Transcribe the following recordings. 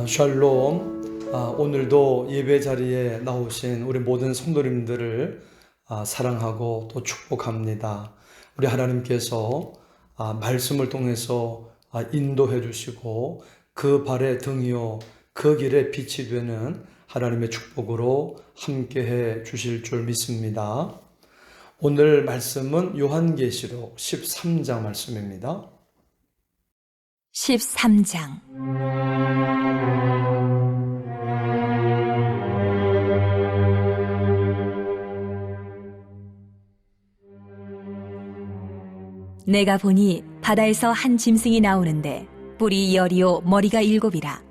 샬롬. 오늘도 예배 자리에 나오신 우리 모든 성도님들을 사랑하고 또 축복합니다. 우리 하나님께서 말씀을 통해서 인도해 주시고 그 발의 등이요 그 길에 빛이 되는 하나님의 축복으로 함께해 주실 줄 믿습니다. 오늘 말씀은 요한계시록 13장 말씀입니다. 13장. 내가 보니 바다에서 한 짐승이 나오는데 뿔이 10이요 머리가 7이라.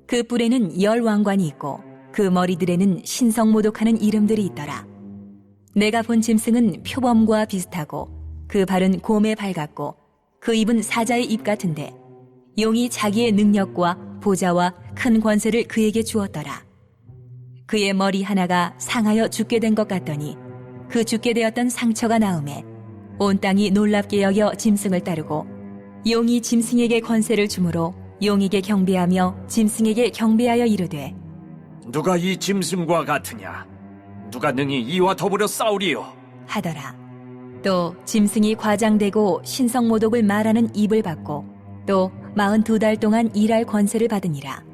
그 뿔에는 10왕관이 있고 그 머리들에는 신성모독하는 이름들이 있더라. 내가 본 짐승은 표범과 비슷하고 그 발은 곰의 발 같고 그 입은 사자의 입 같은데 용이 자기의 능력과 보좌와 큰 권세를 그에게 주었더라. 그의 머리 하나가 상하여 죽게 된 것 같더니 그 죽게 되었던 상처가 나음에 온 땅이 놀랍게 여겨 짐승을 따르고 용이 짐승에게 권세를 주므로 용에게 경배하며 짐승에게 경배하여 이르되 누가 이 짐승과 같으냐? 누가 능히 이와 더불어 싸우리요? 하더라. 또 짐승이 과장되고 신성모독을 말하는 입을 받고 또 42달 동안 일할 권세를 받으니라.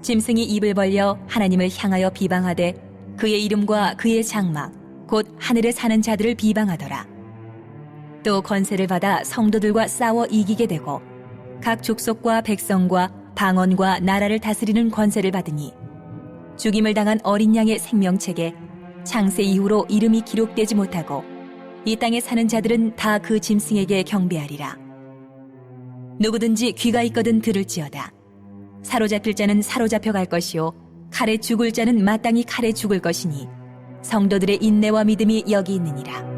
짐승이 입을 벌려 하나님을 향하여 비방하되 그의 이름과 그의 장막 곧 하늘에 사는 자들을 비방하더라. 또 권세를 받아 성도들과 싸워 이기게 되고 각 족속과 백성과 방언과 나라를 다스리는 권세를 받으니 죽임을 당한 어린 양의 생명책에 창세 이후로 이름이 기록되지 못하고 이 땅에 사는 자들은 다 그 짐승에게 경배하리라. 누구든지 귀가 있거든 들을지어다. 사로잡힐 자는 사로잡혀 갈 것이요 칼에 죽을 자는 마땅히 칼에 죽을 것이니 성도들의 인내와 믿음이 여기 있느니라.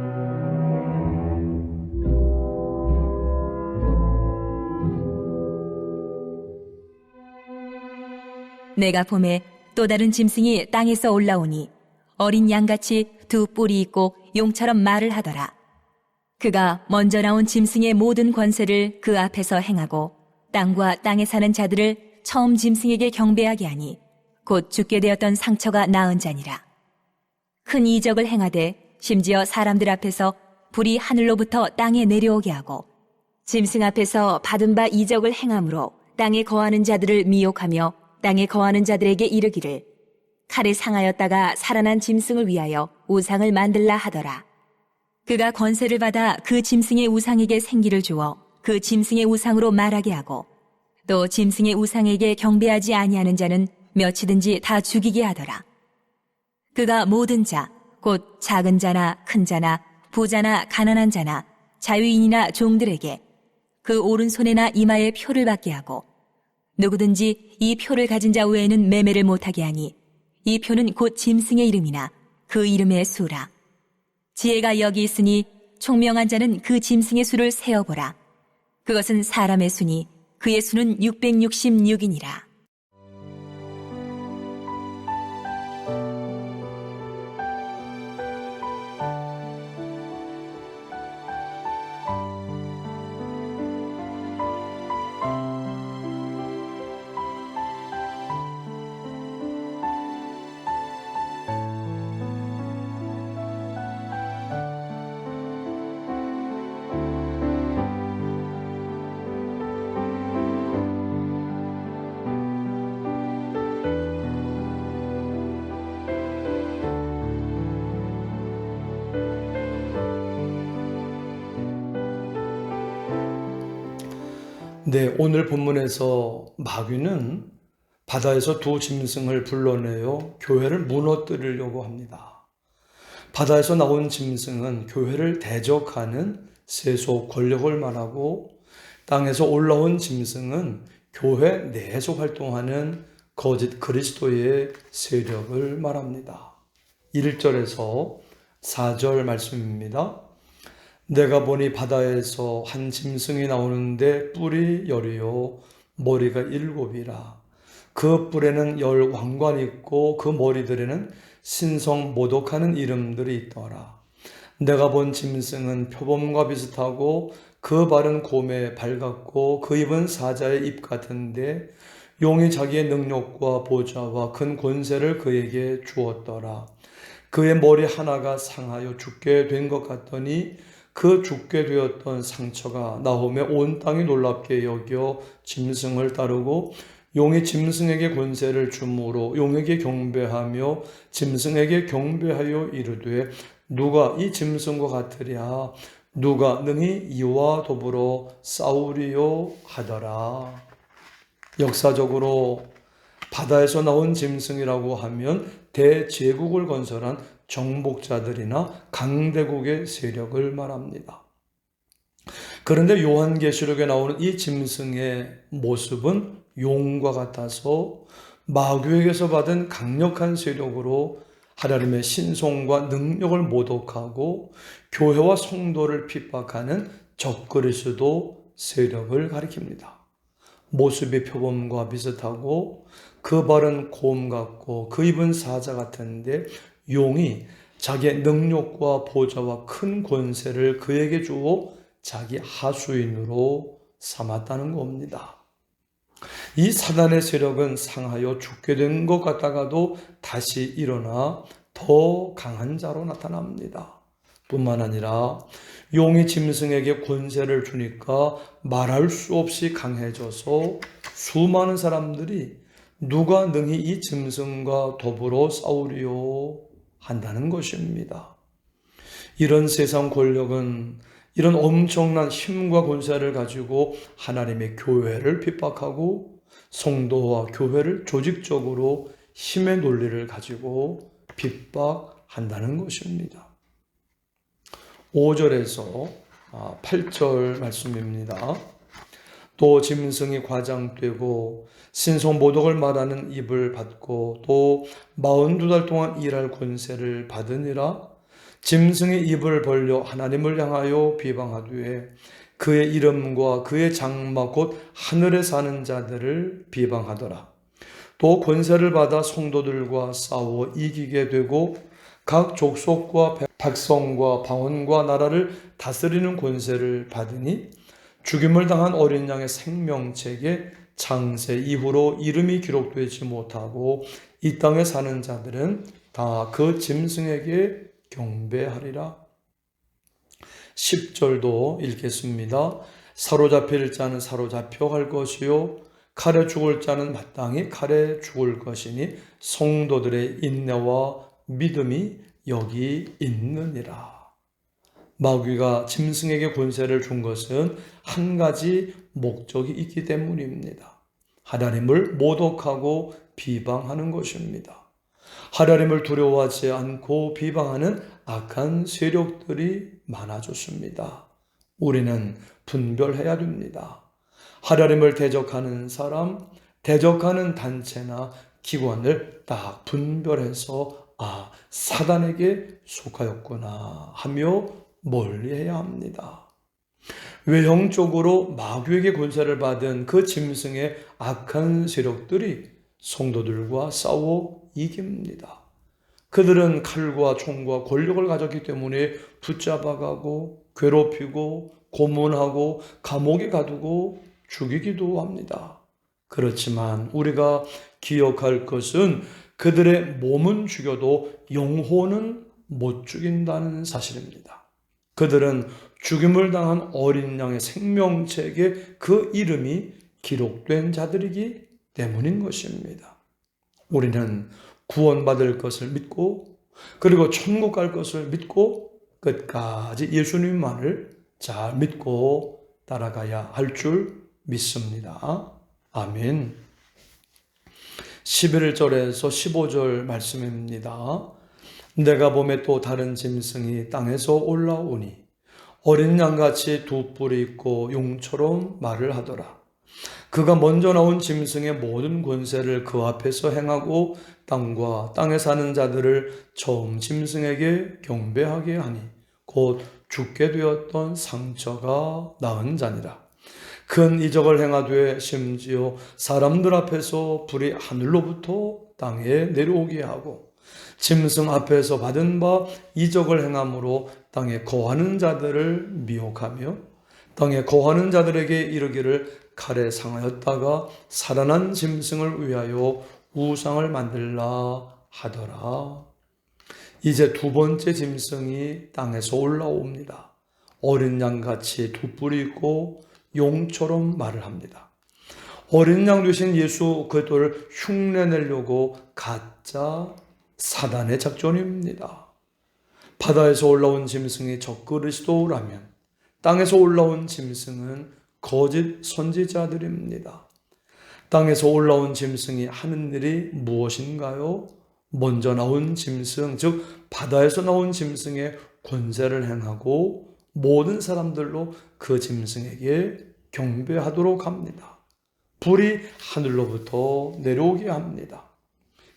내가 봄에 또 다른 짐승이 땅에서 올라오니 어린 양같이 두 뿔이 있고 용처럼 말을 하더라. 그가 먼저 나온 짐승의 모든 권세를 그 앞에서 행하고 땅과 땅에 사는 자들을 처음 짐승에게 경배하게 하니 곧 죽게 되었던 상처가 나은 자니라. 큰 이적을 행하되 심지어 사람들 앞에서 불이 하늘로부터 땅에 내려오게 하고 짐승 앞에서 받은 바 이적을 행함으로 땅에 거하는 자들을 미혹하며 땅에 거하는 자들에게 이르기를 칼에 상하였다가 살아난 짐승을 위하여 우상을 만들라 하더라. 그가 권세를 받아 그 짐승의 우상에게 생기를 주어 그 짐승의 우상으로 말하게 하고 또 짐승의 우상에게 경배하지 아니하는 자는 몇이든지 다 죽이게 하더라. 그가 모든 자, 곧 작은 자나 큰 자나 부자나 가난한 자나 자유인이나 종들에게 그 오른손에나 이마에 표를 받게 하고 누구든지 이 표를 가진 자 외에는 매매를 못하게 하니 이 표는 곧 짐승의 이름이나 그 이름의 수라. 지혜가 여기 있으니 총명한 자는 그 짐승의 수를 세어보라. 그것은 사람의 수니 그의 수는 666이니라. 네, 오늘 본문에서 마귀는 바다에서 두 짐승을 불러내어 교회를 무너뜨리려고 합니다. 바다에서 나온 짐승은 교회를 대적하는 세속 권력을 말하고 땅에서 올라온 짐승은 교회 내에서 활동하는 거짓 그리스도의 세력을 말합니다. 1절에서 4절 말씀입니다. 내가 보니 바다에서 한 짐승이 나오는데 뿔이 10이요 머리가 7이라. 그 뿔에는 10왕관이 있고 그 머리들에는 신성 모독하는 이름들이 있더라. 내가 본 짐승은 표범과 비슷하고 그 발은 곰의 발 같고 그 입은 사자의 입 같은데 용이 자기의 능력과 보좌와 큰 권세를 그에게 주었더라. 그의 머리 하나가 상하여 죽게 된 것 같더니 그 죽게 되었던 상처가 나홈의 온 땅이 놀랍게 여겨 짐승을 따르고 용이 짐승에게 권세를 주므로 용에게 경배하며 짐승에게 경배하여 이르되 누가 이 짐승과 같으랴 누가 능히 이와 더불어 싸우리요 하더라. 역사적으로 바다에서 나온 짐승이라고 하면 대제국을 건설한 정복자들이나 강대국의 세력을 말합니다. 그런데 요한계시록에 나오는 이 짐승의 모습은 용과 같아서 마귀에게서 받은 강력한 세력으로 하나님의 신성과 능력을 모독하고 교회와 성도를 핍박하는 적그리스도 세력을 가리킵니다. 모습이 표범과 비슷하고 그 발은 곰 같고 그 입은 사자 같은데 용이 자기의 능력과 보좌와 큰 권세를 그에게 주어 자기 하수인으로 삼았다는 겁니다. 이 사단의 세력은 상하여 죽게 된 것 같다가도 다시 일어나 더 강한 자로 나타납니다. 뿐만 아니라 용이 짐승에게 권세를 주니까 말할 수 없이 강해져서 수많은 사람들이 누가 능히 이 짐승과 더불어 싸우리요 한다는 것입니다. 이런 세상 권력은 이런 엄청난 힘과 권세를 가지고 하나님의 교회를 핍박하고 성도와 교회를 조직적으로 힘의 논리를 가지고 핍박한다는 것입니다. 5절에서 8절 말씀입니다. 또 짐승이 과장되고 신성모독을 말하는 입을 받고 또 42달 동안 일할 권세를 받으니라. 짐승이 입을 벌려 하나님을 향하여 비방하되 그의 이름과 그의 장막 곧 하늘에 사는 자들을 비방하더라. 또 권세를 받아 성도들과 싸워 이기게 되고 각 족속과 백성과 방언과 나라를 다스리는 권세를 받으니 죽임을 당한 어린 양의 생명책에 창세 이후로 이름이 기록되지 못하고 이 땅에 사는 자들은 다 그 짐승에게 경배하리라. 10절도 읽겠습니다. 사로잡힐 자는 사로잡혀 갈 것이요 칼에 죽을 자는 마땅히 칼에 죽을 것이니 성도들의 인내와 믿음이 여기 있느니라. 마귀가 짐승에게 권세를 준 것은 한 가지 목적이 있기 때문입니다. 하나님을 모독하고 비방하는 것입니다. 하나님을 두려워하지 않고 비방하는 악한 세력들이 많아졌습니다. 우리는 분별해야 됩니다. 하나님을 대적하는 사람, 대적하는 단체나 기관을 딱 분별해서 사단에게 속하였구나 하며 멀리해야 합니다. 외형적으로 마귀에게 권세를 받은 그 짐승의 악한 세력들이 성도들과 싸워 이깁니다. 그들은 칼과 총과 권력을 가졌기 때문에 붙잡아가고 괴롭히고 고문하고 감옥에 가두고 죽이기도 합니다. 그렇지만 우리가 기억할 것은 그들의 몸은 죽여도 영혼은 못 죽인다는 사실입니다. 그들은 죽임을 당한 어린 양의 생명책에 그 이름이 기록된 자들이기 때문인 것입니다. 우리는 구원받을 것을 믿고 그리고 천국 갈 것을 믿고 끝까지 예수님만을 잘 믿고 따라가야 할 줄 믿습니다. 아멘. 11절에서 15절 말씀입니다. 내가 봄에 또 다른 짐승이 땅에서 올라오니 어린 양같이 두 뿔이 있고 용처럼 말을 하더라. 그가 먼저 나온 짐승의 모든 권세를 그 앞에서 행하고 땅과 땅에 사는 자들을 처음 짐승에게 경배하게 하니 곧 죽게 되었던 상처가 나은 자니라. 큰 이적을 행하되 심지어 사람들 앞에서 불이 하늘로부터 땅에 내려오게 하고 짐승 앞에서 받은 바 이적을 행함으로 땅에 거하는 자들을 미혹하며 땅에 거하는 자들에게 이르기를 칼에 상하였다가 살아난 짐승을 위하여 우상을 만들라 하더라. 이제 두 번째 짐승이 땅에서 올라옵니다. 어린 양같이 두 뿔이 있고 용처럼 말을 합니다. 어린 양 되신 예수 그리스도를 흉내내려고 가짜 사단의 작전입니다. 바다에서 올라온 짐승이 적그리스도라면 땅에서 올라온 짐승은 거짓 선지자들입니다. 땅에서 올라온 짐승이 하는 일이 무엇인가요? 먼저 나온 짐승, 즉 바다에서 나온 짐승의 권세를 행하고 모든 사람들로 그 짐승에게 경배하도록 합니다. 불이 하늘로부터 내려오게 합니다.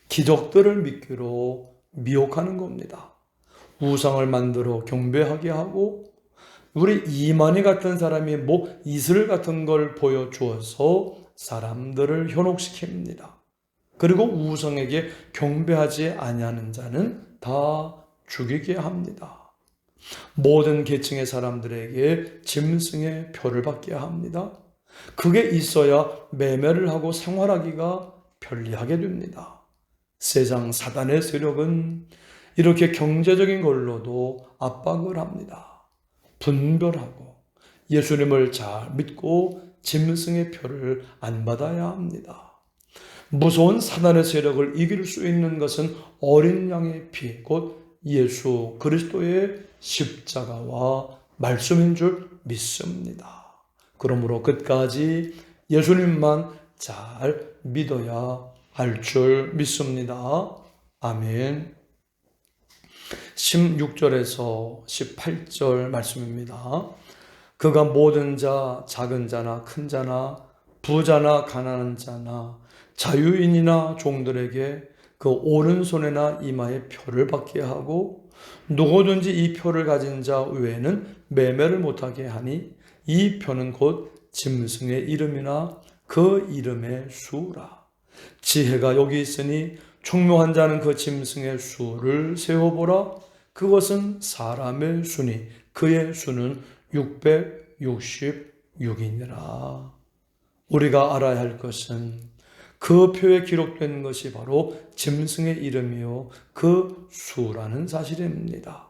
기적들을 믿기로 미혹하는 겁니다. 우상을 만들어 경배하게 하고 우리 이만희 같은 사람이 이슬 같은 걸 보여주어서 사람들을 현혹시킵니다. 그리고 우상에게 경배하지 아니하는 자는 다 죽이게 합니다. 모든 계층의 사람들에게 짐승의 표를 받게 합니다. 그게 있어야 매매를 하고 생활하기가 편리하게 됩니다. 세상 사단의 세력은 이렇게 경제적인 걸로도 압박을 합니다. 분별하고 예수님을 잘 믿고 짐승의 표를 안 받아야 합니다. 무서운 사단의 세력을 이길 수 있는 것은 어린 양의 피, 곧 예수 그리스도의 십자가와 말씀인 줄 믿습니다. 그러므로 끝까지 예수님만 잘 믿어야 할 줄 믿습니다. 아멘. 16절에서 18절 말씀입니다. 그가 모든 자, 작은 자나 큰 자나 부자나 가난한 자나 자유인이나 종들에게 그 오른손에나 이마에 표를 받게 하고 누구든지 이 표를 가진 자 외에는 매매를 못하게 하니 이 표는 곧 짐승의 이름이나 그 이름의 수라. 지혜가 여기 있으니 총명한 자는 그 짐승의 수를 세어보라. 그것은 사람의 수니 그의 수는 666이니라. 우리가 알아야 할 것은 그 표에 기록된 것이 바로 짐승의 이름이요 그 수라는 사실입니다.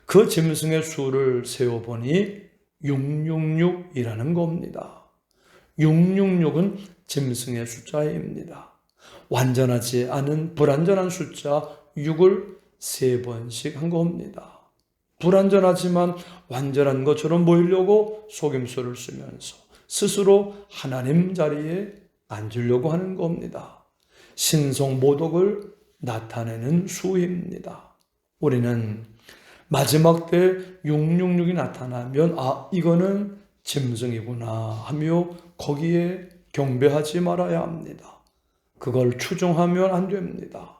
그 짐승의 수를 세어보니 666이라는 겁니다. 666은 짐승의 숫자입니다. 완전하지 않은 불완전한 숫자 6을 3번씩 한 겁니다. 불완전하지만 완전한 것처럼 보이려고 속임수를 쓰면서 스스로 하나님 자리에 앉으려고 하는 겁니다. 신성모독을 나타내는 수입니다. 우리는 마지막 때 666이 나타나면 이거는 짐승이구나 하며 거기에 경배하지 말아야 합니다. 그걸 추종하면 안 됩니다.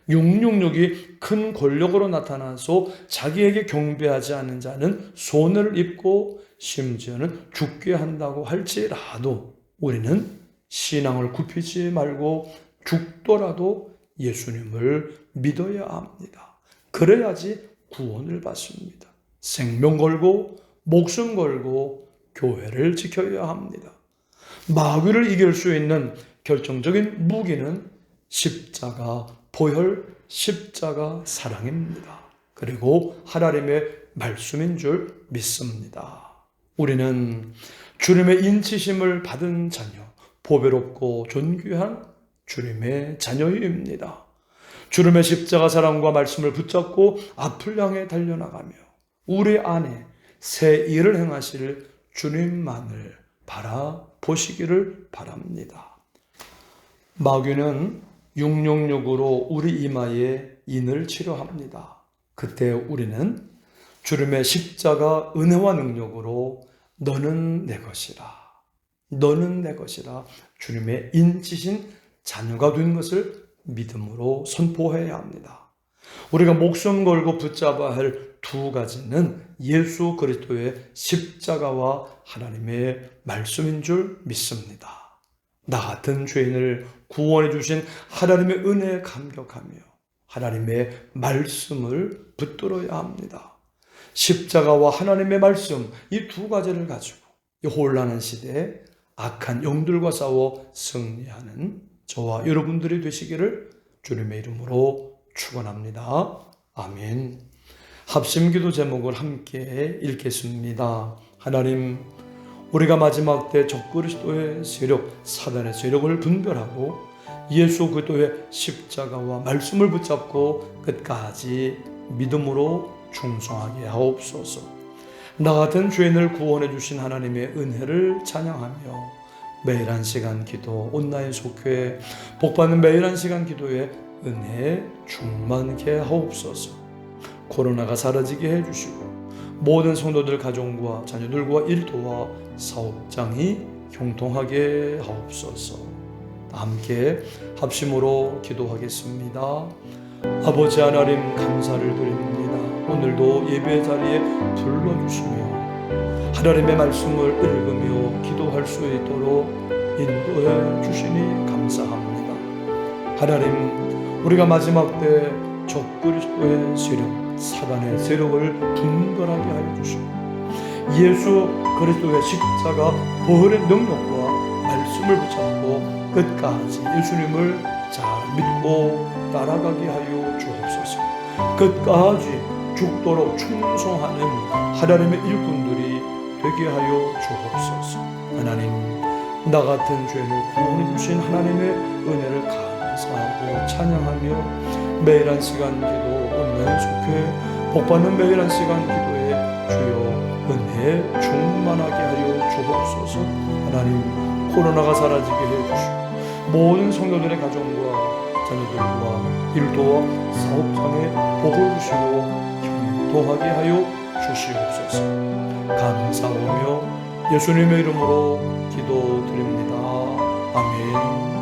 666이 큰 권력으로 나타나서 자기에게 경배하지 않는 자는 손해를 입고 심지어는 죽게 한다고 할지라도 우리는 신앙을 굽히지 말고 죽더라도 예수님을 믿어야 합니다. 그래야지 구원을 받습니다. 생명 걸고 목숨 걸고 교회를 지켜야 합니다. 마귀를 이길 수 있는 결정적인 무기는 십자가 보혈, 십자가 사랑입니다. 그리고 하나님의 말씀인 줄 믿습니다. 우리는 주님의 인치심을 받은 자녀, 보배롭고 존귀한 주님의 자녀입니다. 주님의 십자가 사랑과 말씀을 붙잡고 앞을 향해 달려나가며 우리 안에 새 일을 행하실 주님만을 바라보시기를 바랍니다. 마귀는 666으로 우리 이마에 인을 치려 합니다. 그때 우리는 주님의 십자가 은혜와 능력으로 너는 내 것이라, 너는 내 것이라 주님의 인치신 자녀가 된 것을 믿음으로 선포해야 합니다. 우리가 목숨 걸고 붙잡아야 할 두 가지는 예수 그리스도의 십자가와 하나님의 말씀인 줄 믿습니다. 나 같은 죄인을 구원해 주신 하나님의 은혜에 감격하며 하나님의 말씀을 붙들어야 합니다. 십자가와 하나님의 말씀 이 두 가지를 가지고 이 혼란한 시대에 악한 영들과 싸워 승리하는 저와 여러분들이 되시기를 주님의 이름으로 축원합니다. 아멘. 합심기도 제목을 함께 읽겠습니다. 하나님, 우리가 마지막 때 적그리스도의 세력, 사단의 세력을 분별하고 예수 그리스도의 십자가와 말씀을 붙잡고 끝까지 믿음으로 충성하게 하옵소서. 나 같은 죄인을 구원해 주신 하나님의 은혜를 찬양하며 매일 한 시간 기도, 온라인 속회, 복받는 매일 한 시간 기도에 은혜 충만케 하옵소서. 코로나가 사라지게 해주시고 모든 성도들 가정과 자녀들과 일터와 사업장이 형통하게 하옵소서. 함께 합심으로 기도하겠습니다. 아버지 하나님, 감사를 드립니다. 오늘도 예배 자리에 불러주시며 하나님의 말씀을 읽으며 기도할 수 있도록 인도해 주시니 감사합니다. 하나님, 우리가 마지막 때 적그리스도의 세력, 사단의 세력을 분별하게 하여 주시고 예수 그리스도의 십자가 보혈의 능력과 말씀을 붙잡고 끝까지 예수님을 잘 믿고 따라가게 하여 주옵소서. 끝까지 죽도록 충성하는 하나님의 일꾼들이 되게 하여 주옵소서. 하나님, 나 같은 죄를 구원해 주신 하나님의 은혜를 감사하고 찬양하며 매일 한 시간 기도, 온라인 속회, 복받는 매일 한 시간 기도에 주여 은혜 충만하게 하여 주옵소서. 하나님, 코로나가 사라지게 해주시고 모든 성도들의 가정과 자녀들과 일도와 사업장에 복을 주시고 형통하게 하여 주시옵소서. 감사하며 예수님의 이름으로 기도드립니다. 아멘.